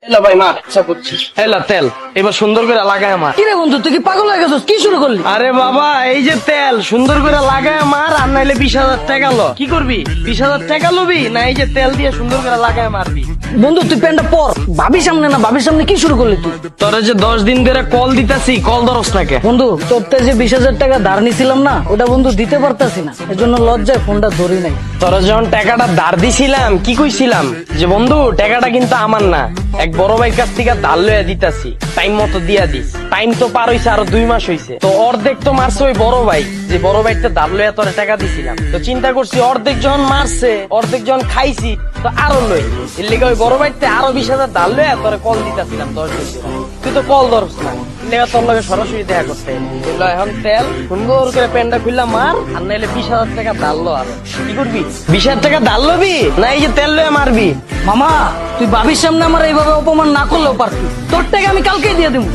এলা ভাই মার ইচ্ছা করছি। এলা তেল এবার সুন্দর করে লাগায় মার। কিরে বন্ধু তুই কি পাগল হয়ে গেছিস? কি শুরু করলি? আরে বাবা এই যে তেল সুন্দর করে লাগায় মার, আর নাইলে 20,000 টাকা লো। কি করবি? 20,000 টাকা লবি না এই যে তেল দিয়ে সুন্দর করে লাগায় মারবি? বন্ধু তুই প্যান্টটা পর। ভাবির সামনে না, ভাবির সামনে কি শুরু করলি তুই? তোরা যে 10 দিন ধরে কল দিতাছি, কল ধরস না কে? বন্ধু তোর থেকে যে 20,000 টাকা ধার নিছিলাম না, ওটা বন্ধু দিতে পারতাছি না, এজন্য লজ্জায় ফোনটা ধরি নাই। তোরা যখন টাকাটা ধার দিছিলাম কি কইছিলাম যে বন্ধু টাকাটা কিন্তু আমার না, এক বড় ভাইয়ের কাছ থেকে ধার লইয়া দিতাছি, টাইম মতো দিয়া দিস। টাইম তো পার হইছে আরো 2 মাস হইছে, তো অর্ধেক তো মারছে ওই বড় ভাই, যে বড় ভাইটা ধার লইয়া তোরা টাকা দিছিলাম। তো চিন্তা করছি অর্ধেক যখন মারছে, অর্ধেক যখন খাইছি, তো আরো লই এর লেগে ওই বড় ভাইতে আরো 20,000 ধার লইয়া তোরা কল দিতাছিলাম 10 দিন ধরে। তুই তো কল ধরস না, লেগে তোর লগে সরাসরি দেখা করতে এলো। এখন তেল সুন্দর করে প্যান্টটা খুললাম মার, আর নাইলে 20,000 টাকা ধার লো। আরো কি করবি? 20,000 টাকা ধার লবি না এই যে তেল লইয়া মারবি? মামা তুই ভাবির সামনে আমার এইভাবে অপমান না করলেও পারতি। তোর টাকা আমি কালকেই দিয়ে দেবো।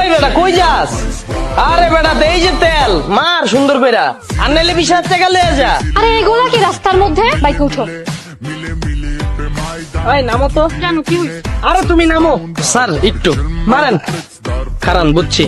এই বেটা কই যাস? আরে বেটা এই যে তেল মার সুন্দর কইরা, আর নাইলে 20,000 টাকা লইয়া যা। আরে এগুলা কি রাস্তার মধ্যে? বাইকে উঠো। এই নামো তো। জানো কি হইছে? আরে তুমি নামো। স্যার একটু মারেন, কারণ বুঝছি।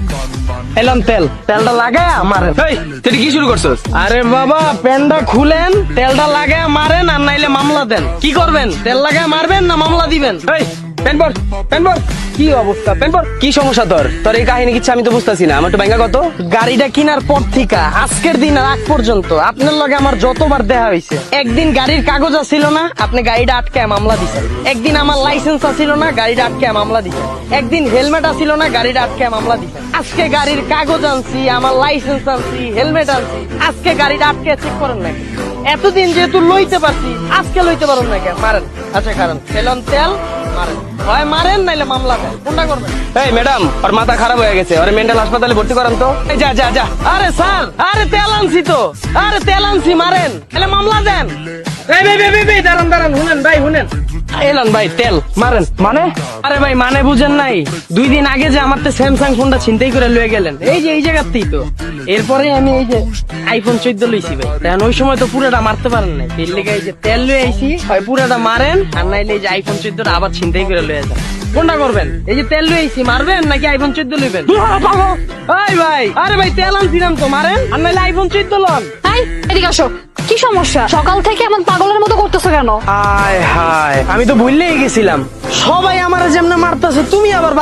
এলাম তেল, তেলটা লাগায়া মারেন। এই তুই কি শুরু করছস? আরে বাবা প্যান্টটা খুলেন, তেলটা লাগায়া মারেন, আর নাইলে মামলা দেন। কি করবেন? তেল লাগায়া মারবেন না মামলা দিবেন? এই পেন পর, পেন পর। কি অবস্থা? পেন পর। কি সমস্যা তোর? তোর এই কাহিনী কিচ্ছু আমি তো বুঝতাছি না। আমার একটু ব্যাংকা কত? গাড়িটা কিনার পর থেকে আজকের দিন আর আগ পর্যন্ত আপনার লগে আমার যতবার দেখা হয়েছে, একদিন গাড়ির কাগজ ছিল না, আপনি গাড়িটা আটকায় মামলা দিচ্ছেন। একদিন আমার লাইসেন্স ছিল না, গাড়িটা আটকায় মামলা দিচ্ছেন। একদিন হেলমেট ছিল না, গাড়িটা আটকায় মামলা দিচ্ছেন। আজকে গাড়ির কাগজ আনছি, আমার লাইসেন্স আনছি, হেলমেট আনছি, আজকে গাড়িটা আটকে চেক করেন নাকি? এতদিন যেহেতু লইতে পারছি, আজকে লইতে পারেন নাকি? মারেন। আচ্ছা কারণ তেলন তেল মারেন, হয় মারেন নাইলে মামলা দেন, কোনটা করবেন? এই ম্যাডাম, ওর মাথা খারাপ হয়ে গেছে, ওরে মেন্টাল হাসপাতালে ভর্তি করান তো। এই যা যা যা। আরে স্যার, আরে তেল আনছি তো, আরে তেল আনছি, মারেন তাহলে মামলা দেন। দাঁড়ান দাঁড়ান, শুনেন ভাই শুনেন, এলান ভাই তেল মারেন। মানে? আরে ভাই মানে বুঝেন নাই, 2 দিন আগে যে আমার স্যামসাং ফোনটা ছিনতাই করে লয়ে গেলেন, এই যে এই জায়গাতেই তো। এরপরে আমি এই যে আইফোন 14 লইছি ভাই, কারণ ওই সময় তো পুরোটা মারতে পারেন নাই, এর লেগে এই যে তেল লয়ে আইছি, হয় পুরোটা মারেন আর নাইলে এই যে আইফোন 14 আবার ছিনতাই করে লয়ে যান। কোনটা করবেন? এই যে তেল লয়ে আইছি মারবেন নাকি আইফোন 14 লইবেন? ভাই ভাই, আরে ভাই তেল আনছিলাম তো, মারেন আর নাইলে আইফোন 14 লন। এই এদিকে আসো। কি সমস্যা? সকাল থেকে এমন পাগলের মতো করতেছো কেন? হায় হায়, আমি তো ভুললেই গেছিলাম, সবাই আমার যেমন মারতেছে তুমি আবার